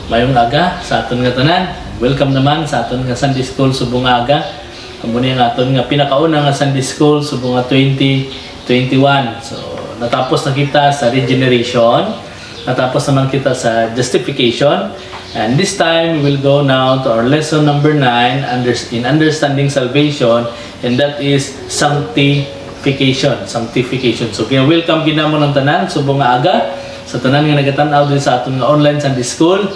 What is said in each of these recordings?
mayong aga sa aton nga tanan. Welcome naman sa aton nga Sunday School subong nga aga. Amo ni nga aton nga pinakauna nga Sunday School subong nga 2021. So natapos na kita sa regeneration, natapos naman kita sa justification, and this time we will go now to our lesson number 9 in understanding salvation, and that is sanctification. So welcome ginamon ng tanan subong nga aga sa tanan nga nagatan-aw din sa aton nga online Sunday School.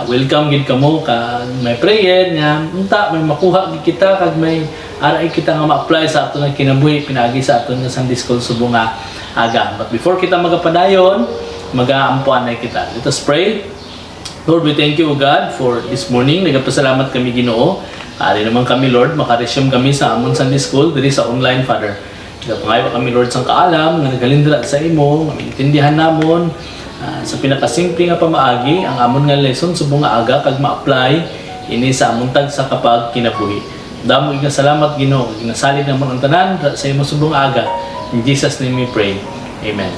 Welcome gid kamo kag may prayer nga unta may makuha gid kita kag may aray kita nga ma-apply sa aton nga kinabuhi pinaagi sa aton nga Sunday School subong nga aga. But before kita magapadayon, mag-aampuan na kita. Let us pray. Lord, we thank you, God, for this morning. Nagapasalamat kami, Ginoo. Ari naman kami, Lord, makaresume kami sa amon Sunday School diri sa online, Father. Nagapangayo kami, Lord, sang kaalam nga nagalindra sa imo, nga maintindihan namon sa pinakasimple nga pamaagi ang amon nga lesson subong nga aga kag ma-apply ini sa amon tag sa kapag kinabuhi. Damo nga salamat, Ginoo. Ginasalig namon ang tanan sa imo subong aga. In Jesus' name we pray. Amen.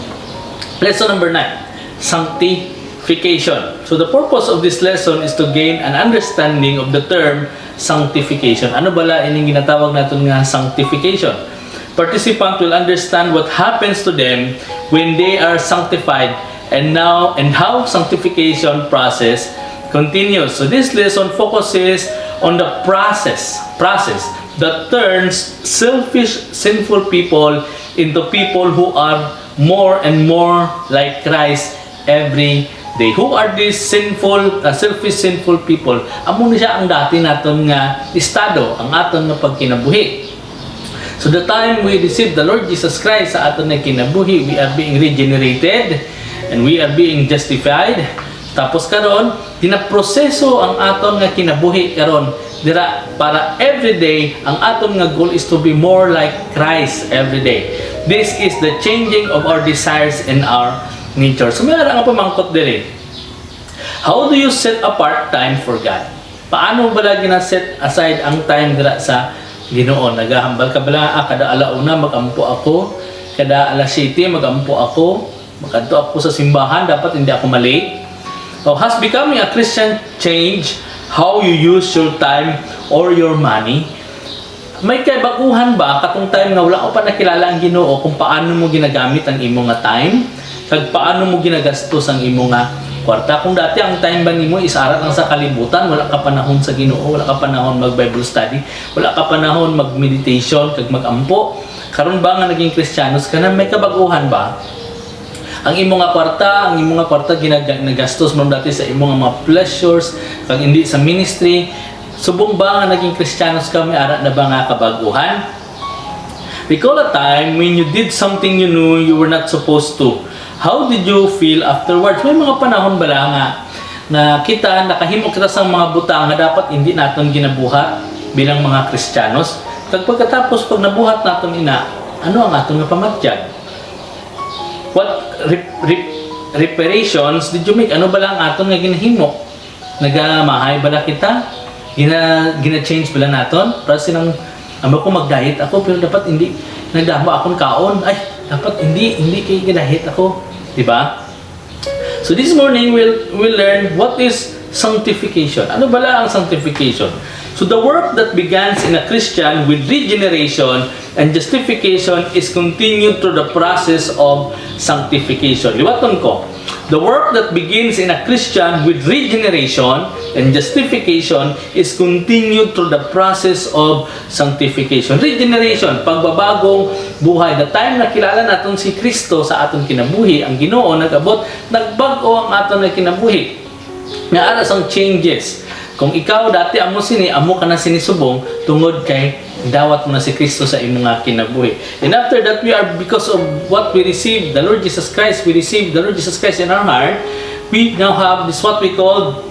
Lesson number 9, sanctification. So the purpose of this lesson is to gain an understanding of the term sanctification. Ano bala ining ginatawag naton nga sanctification? Participant will understand what happens to them when they are sanctified and how sanctification process continues. So this lesson focuses on the process that turns selfish, sinful people into people who are more and more like Christ every day. Who are these selfish, sinful people? Amo ni siya ang dati naton nga estado, ang aton nga pagkinabuhi. So the time we receive the Lord Jesus Christ sa aton nga kinabuhi, we are being regenerated and we are being justified. Tapos karon, dinaproseso ang aton nga kinabuhi karon dira para every day ang aton nga goal is to be more like Christ every day. This is the changing of our desires and our nature. So may ara nga pamangkot diri. How do you set apart time for God? Paano ba lagi na set aside ang time dira sa Ginoo? Nagahambal ka bala kada alauna magampo ako, kada alas 7 magampo ako, makadto ako sa simbahan, dapat hindi ako malate. So has becoming a Christian change how you use your time or your money? May kaibaguhan ba katong time nga wala ko pa nakilala ang Ginoo kung paano mo ginagamit ang imo nga time kag paano mo ginagastos ang imo nga kwarta? Kung dati ang time ba nimo is arat lang sa kalibutan, wala ka panahon sa Ginoo, wala ka panahon mag Bible study, wala ka panahon mag meditation kag magampo, karon ba nga naging Kristiyanos ka na, may kabaguhan ba? Ang imo nga kwarta, ginagastos mo dati sa imo nga mga pleasures kag hindi sa ministry. Subong ba nga naging Kristiyanos ka, may ara na ba nga kabaguhan? Recall a time when you did something you knew you were not supposed to. How did you feel afterwards? May mga panahon bala nga na kita nakahimo kita sa mga butang nga dapat hindi naton ginabuhat bilang mga Kristiyanos. Kag pagkatapos pag nabuhat naton ina, ano ang aton nga pamatyag? What reparations did you make? Ano bala ang aton nga ginahimo? Nagamahay bala kita? Gina-change bala naton? Para silang amo ko mag-diet ako pero dapat hindi nagdama akong kaon. Ay, dapat hindi kay ginahit ako, di ba? So this morning we'll learn what is sanctification. Ano bala ang sanctification? So the work that begins in a Christian with regeneration and justification is continued through the process of sanctification. Liwaton ko. The work that begins in a Christian with regeneration and justification is continued through the process of sanctification. Regeneration, pagbabagong buhay. The time na kilala natin si Kristo sa aton kinabuhi, ang Ginoo nag-abot, nagbago ang aton na kinabuhi. Nga aras ang changes. Kung ikaw dati amo ka na sinisubong tungod kay dawat mo na si Kristo sa imong nga kinabuhi. And after that, because of what we received, the Lord Jesus Christ, we received the Lord Jesus Christ in our heart, we now have this what we call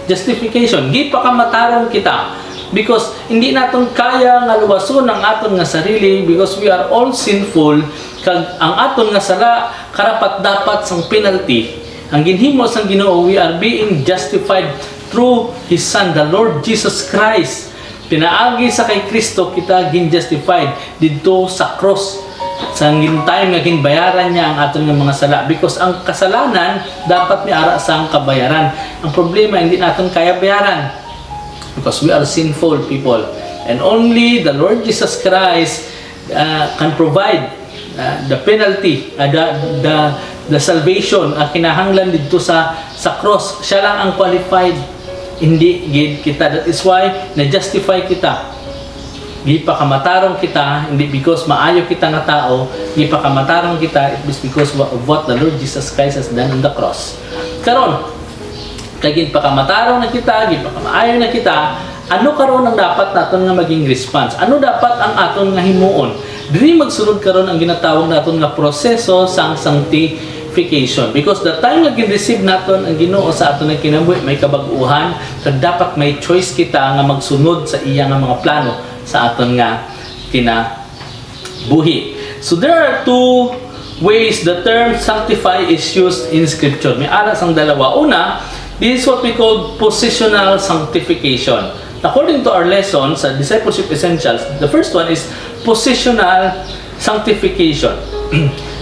justification. Di pa kamatarong kita. Because hindi naton kaya nga luwason ang aton nga sarili because we are all sinful. Kag ang aton nga sala karapat dapat sang penalty. Ang ginhimo sang Ginoo, we are being justified through His Son, the Lord Jesus Christ. Pinaagi sa kay Kristo kita gin-justified dito sa cross. sa time nga ginbayaran niya ang aton nga mga sala, because ang kasalanan dapat may ara sa ang kabayaran. Ang problema hindi natin kaya bayaran because we are sinful people, and only the Lord Jesus Christ can provide the penalty, the salvation kinahanglan dito sa cross. Siya lang ang qualified, hindi gid kita. That is why na-justify kita. Di pa kamatarong kita, hindi because maayo kita nga tao, di pa kamatarong kita, it is because of what the Lord Jesus Christ has done on the cross. Karon, kay gid pa kamatarong na kita, gid pa kamaayo na kita, ano karon ang dapat naton nga maging response? Ano dapat ang aton nga himuon? Diri magsunod karon ang ginatawag naton nga proseso sang sanctification. Because the time nga gin-receive naton ang Ginoo sa aton nga kinabuhi, may kabag-uhan, kag dapat may choice kita nga magsunod sa iya nga mga plano sa aton nga kinabuhi. So there are two ways the term sanctify is used in Scripture. May alas ang dalawa. Una, this is what we call positional sanctification. According to our lesson sa Discipleship Essentials, the first one is positional sanctification.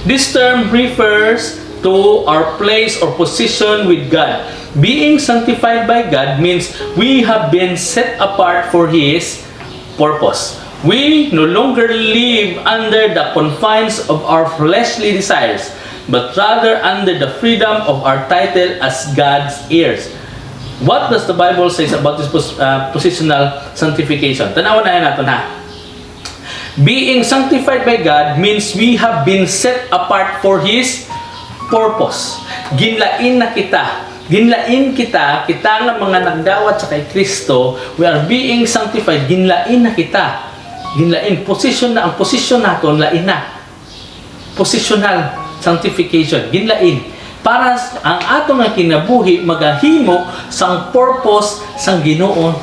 This term refers to our place or position with God. Being sanctified by God means we have been set apart for His purpose. We no longer live under the confines of our fleshly desires, but rather under the freedom of our title as God's heirs. What does the Bible say about this positional sanctification? Tanawan na natin ha. Being sanctified by God means we have been set apart for His purpose. Ginlain na kita. Ginlain kita nga mga nagdawat sa kay Kristo, we are being sanctified. Ginlain na kita. Ginlain. Ang posisyon naton, lain na. Positional sanctification. Ginlain. Para ang atong nga kinabuhi, magahimo sang purpose sang Ginoo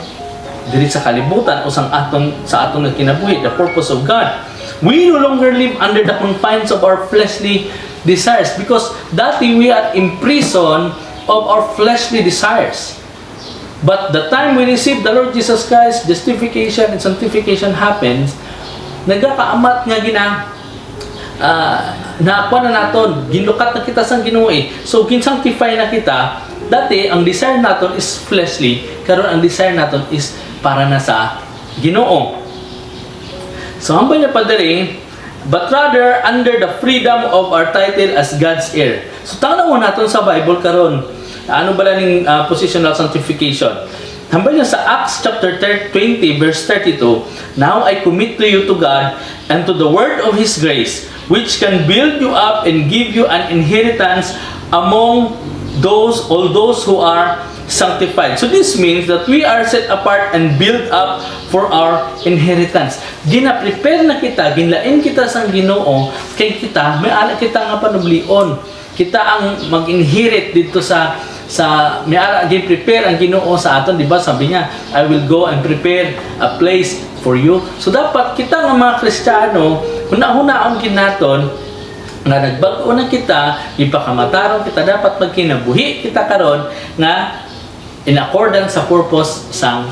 diri sa kalibutan o sa aton nga kinabuhi, the purpose of God. We no longer live under the confines of our fleshly desires because dati we are imprisoned of our fleshly desires. But the time we receive the Lord Jesus Christ, justification and sanctification happens, nagakaamat nga nakuha na naton, ginukat na kita sa Ginoo So ginsanctify na kita. Dati ang desire naton is fleshly, karon ang desire naton is para na sa Ginoo. So hambal niya pa diri, but rather under the freedom of our title as God's heir. So tanawon naton sa Bible karon. Ano ba ning positional sanctification? Hambal niya sa Acts chapter 20 verse 32. Now I commit to you to God and to the word of His grace, which can build you up and give you an inheritance among all those who are sanctified. So this means that we are set apart and built up for our inheritance. Gina-prepare na kita, ginlain kita sa Ginoo, kay kita, may ala kita nga panublion. Kita ang mag-inherit dito sa may ala gin-prepare ang Ginoo sa aton, di ba? Sabi niya, I will go and prepare a place for you. So dapat kita nga mga Kristiyano, huna-hunaon kinaton nga nagbago na kita, ipakamatarong kita, dapat magkinabuhi kita karon nga in accordance sa purpose sang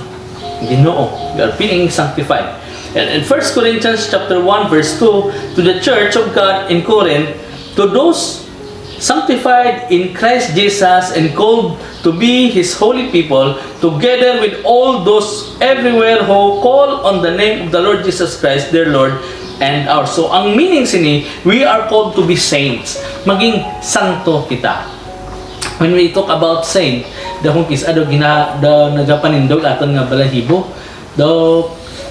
Ginoo. We are being sanctified. And in 1 Corinthians chapter 1 verse 2, to the church of God in Corinth, to those sanctified in Christ Jesus and called to be His holy people, together with all those everywhere who call on the name of the Lord Jesus Christ, their Lord and ours. So ang meaning sini, we are called to be saints. Maging santo kita. When we talk about saint, dahong kisado nagapanindog aton nga balahibo,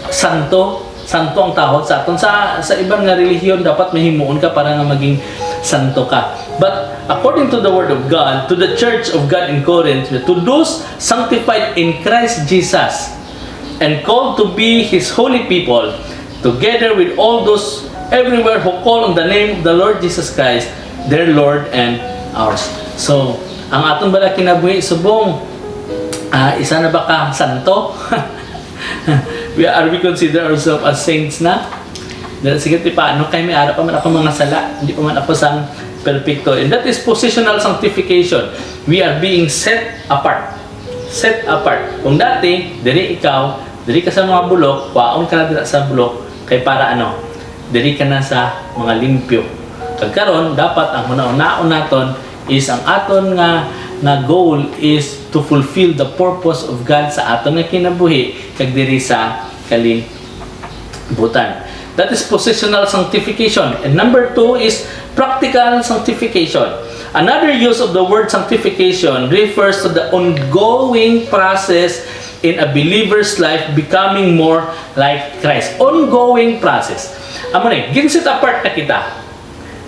santo ang tawag sa aton. Sa ibang nga relihiyon, dapat mahimuon ka para nga maging santo ka. But according to the word of God, to the church of God in Corinth, to those sanctified in Christ Jesus and called to be His holy people, together with all those everywhere who call on the name of the Lord Jesus Christ, their Lord and ours. So, ang aton bala kinabuhi subong, isa na ba ka santo? Are we consider ourselves as saints na? Sige, paano kayo may ara pa man ako mga sala, hindi pa man ako sang perfecto. And that is positional sanctification. We are being set apart. Set apart. Kung dati, diri ka sa mga bulok, waon ka na dira sa bulok, kay para ano? diri ka na sa mga limpyo. Kagkaron dapat ang una-unaon naton is ang aton nga goal is to fulfill the purpose of God sa aton nga kinabuhi kag diri sa kalibutan. That is positional sanctification. And number 2 is practical sanctification. Another use of the word sanctification refers to the ongoing process in a believer's life becoming more like Christ. Ongoing process. Amo ni, ginset apart na kita.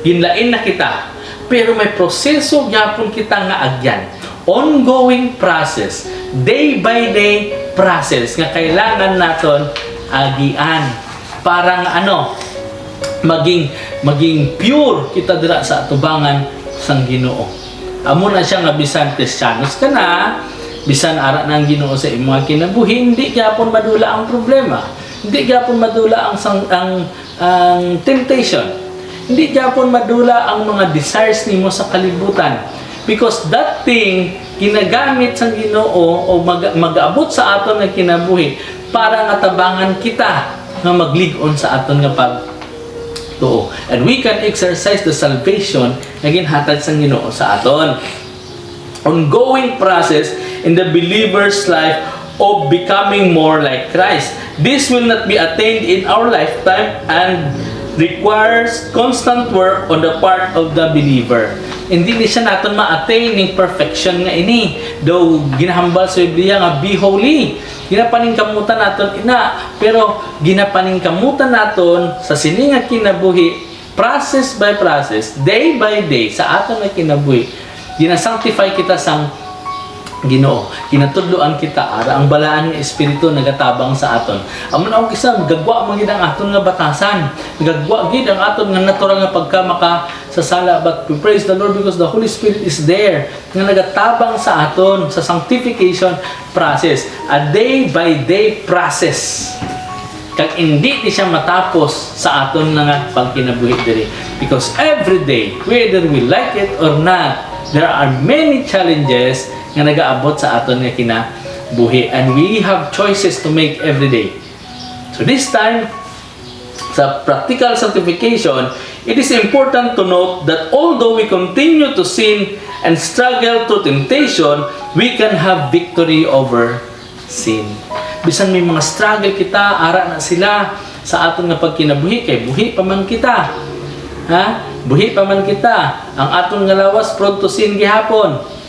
Ginlain na kita. Pero may proseso gyapon kita nga agyan. Ongoing process. Day by day process nga kailangan naton agian. Parang maging pure kita dira sa atubangan sang Ginoo. Amo na siya nga bisan Kristiyanos ka na, bisan ara nang Ginoo sa imong kinabuhi, hindi gyapon madula ang problema. Hindi gyapon madula ang temptation. Hindi gyapon madula ang mga desires nimo sa kalibutan. Because that thing ginagamit sang Ginoo o mag-abot sa aton nga kinabuhi para nga tabangan kita nga maglig-on sa aton nga pagtuo. And we can exercise the salvation na ginhatag sang Ginoo sa aton. Ongoing process in the believer's life of becoming more like Christ. This will not be attained in our lifetime and requires constant work on the part of the believer. Hindi ni siya naton ma-attain ng perfection nga ini. Though ginahambal sa Biblia nga be holy. Ginapaningkamutan naton pero ginapaningkamutan naton sa sini nga kinabuhi, process by process, day by day sa aton nga kinabuhi. Ginasanctify kita sang Ginoo. Ginatudloan kita ara ang balaan nga espiritu nagatabang sa aton. Amon ang kisang gagwa man gid ang aton nga batasan. Gagwa gid ang aton nga natural nga pagkamaka sa sala, but we praise the Lord because the Holy Spirit is there nga nagatabang sa aton sa sanctification process. A day by day process. Kag hindi siya matapos sa aton nga pagkinabuhi diri. Because every day, whether we like it or not, there are many challenges nga nagaabot sa aton nga kinabuhi, and we have choices to make every day. So this time sa practical sanctification, it is important to note that although we continue to sin and struggle through temptation, we can have victory over sin. Bisan may mga struggle kita, ara na sila sa aton nga pagkinabuhi, kay buhi pa man kita. Buhi pa man kita. Ang aton nga lawas prone to sin gihapon.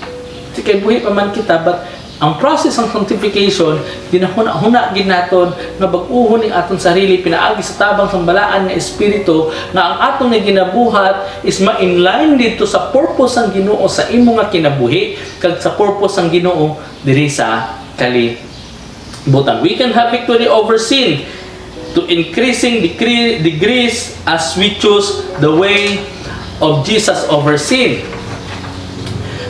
Kay buhi pa man kita, but ang process ng sanctification ginahuna-huna gid naton nga bag-uhon ning aton sarili pinaagi sa tabang sambalaan nga espiritu nga ang aton nga ginabuhat is ma-inline dito sa purpose ng Ginoo sa imo nga kinabuhi kag sa purpose ng Ginoo diri sa kalibutan. We can have victory over sin to increasing degrees as we choose the way of Jesus over sin.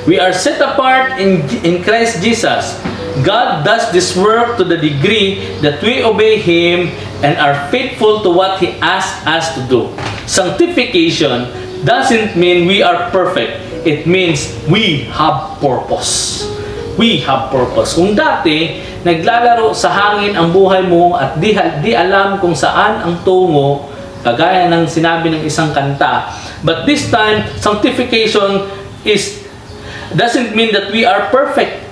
We are set apart in Christ Jesus. God does this work to the degree that we obey Him and are faithful to what He asks us to do. Sanctification doesn't mean we are perfect. It means we have purpose. We have purpose. Kung dati, naglalaro sa hangin ang buhay mo at di alam kung saan ang tungo, kagaya ng sinabi ng isang kanta. But this time, sanctification doesn't mean that we are perfect.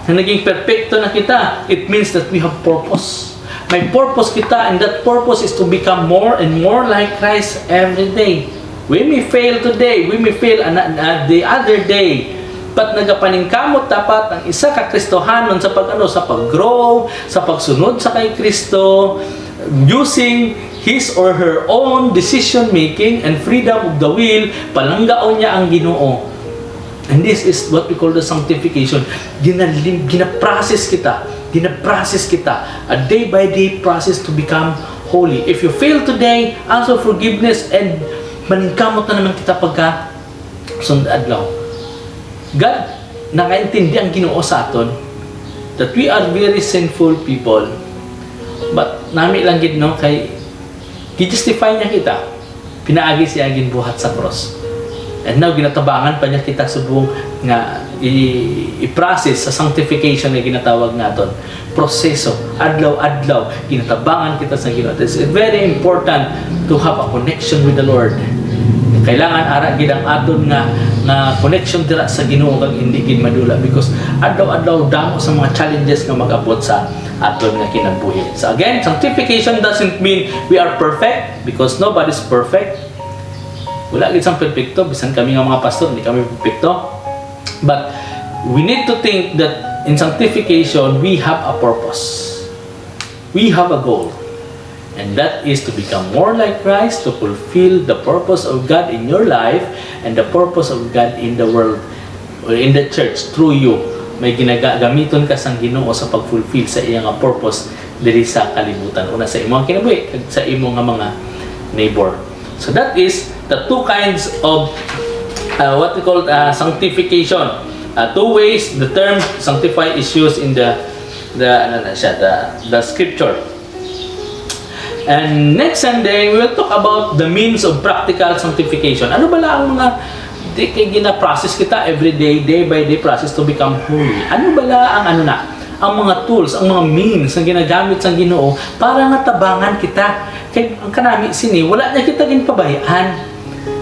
Na naging perfecto na kita. It means that we have purpose. May purpose kita, and that purpose is to become more and more like Christ every day. We may fail today, we may fail the other day, but nagapaningkamot dapat ang isa ka Kristohanon sa pag-grow, sa pagsunod sa kay Kristo, using his or her own decision making and freedom of the will, palanggaon niya ang Ginoo. And this is what we call the sanctification. Gina-process kita. A day by day process to become holy. If you fail today, ask for forgiveness and maningkamot na naman kita pagka sundadlaw. God, nakaintindi ang Ginoo sa aton that we are very sinful people. But nami lang gid kay gi-justify niya kita. Pinaagi siya buhat sa cross. And now ginatabangan pa niya kita subong nga i-process sa sanctification nga ginatawag naton. Proseso, adlaw-adlaw ginatabangan kita sa Ginoo. It's very important to have a connection with the Lord. Kailangan ara gid ang aton nga connection dira sa Ginoo kag hindi gid madula, because adlaw-adlaw damo sa mga challenges nga mag-abot sa aton nga kinabuhi. So again, sanctification doesn't mean we are perfect, because nobody's perfect. Wala gid sang perfecto, bisan kami nga mga pastor hindi kami perfecto. But we need to think that in sanctification we have a purpose. We have a goal. And that is to become more like Christ, to fulfill the purpose of God in your life and the purpose of God in the world or in the church through you. May ginagamiton ka sang Ginoo sa pag-fulfill sa iyang purpose diri sa kalibutan. Una sa imong kinabuhi, kag sa imong nga mga neighbor. So that is the two kinds of what we call sanctification. Two ways the term sanctify is used in the scripture. And next Sunday, we will talk about the means of practical sanctification. Ano ba ang mga gina-process kita every day, day by day process to become holy? Ano ba ang ang mga tools, ang mga means na ginagamit sa Ginoo para nga tabangan kita? Kaya ang kanami sini, wala na kita ginpabayaan.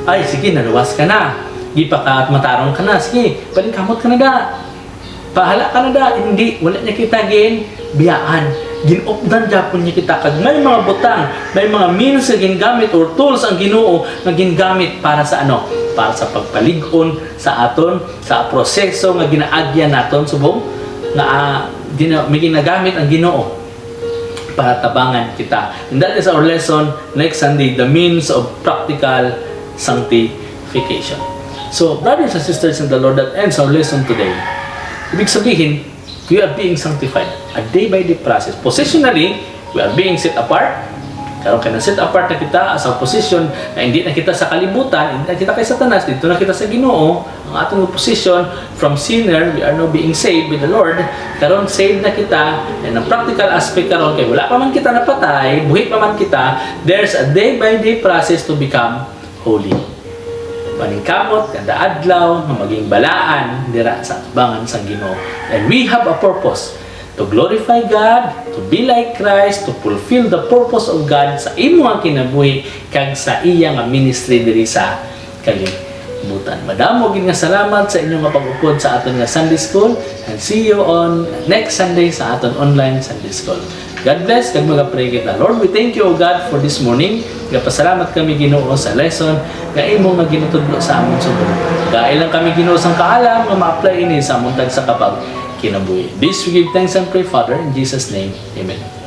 Ay, sige, naluwas ka na. Di pa ka at matarong ka na. Sige, palingkamot ka na da. Pahala ka na da. Hindi, wala niya kita biyaan. Ginopdan Japon niya kita. Kag may mga butang, may mga means na gingamit or tools ang Ginoo na gingamit para sa ano? Para sa pagpalig-on sa aton, sa proseso nga ginaagyan naton subong na may ginagamit ang Ginoo para tabangan kita. And that is our lesson next Sunday, the means of practical sanctification. So, brothers and sisters in the Lord, that ends our lesson today. Ibig sabihin, we are being sanctified. A day-by-day process. Positionally, we are being set apart. Karon ka na set apart na kita as a position na hindi na kita sa kalibutan, hindi na kita kay Satanas, dito na kita sa Ginoo. Ang atong position from sinner, we are now being saved with the Lord. Karon saved na kita, and ang practical aspect karon kay wala pa man kita napatay, buhi pa man kita, there's a day-by-day process to become holy. Paningkamot kada adlaw nga maging balaan dira sa tubangan sa Ginoo. And we have a purpose to glorify God, to be like Christ, to fulfill the purpose of God sa imong kinabuhi kag sa iyang ministry diri sa kalibutan. Madamo gid nga salamat sa inyong pag-upod sa aton nga Sunday School, and see you on next Sunday sa aton online Sunday School. God bless, kag mag-pray kita. Lord, we thank you, O God, for this morning. Nagpasalamat kami, Ginoo, sa lesson nga imo nga ginutudlo sa amon subong. Dahil lang kami, Ginoo, sang kaalam nga ma-apply ini sa among tag sa kapag kinabuhi. This we give thanks and pray, Father, in Jesus' name. Amen.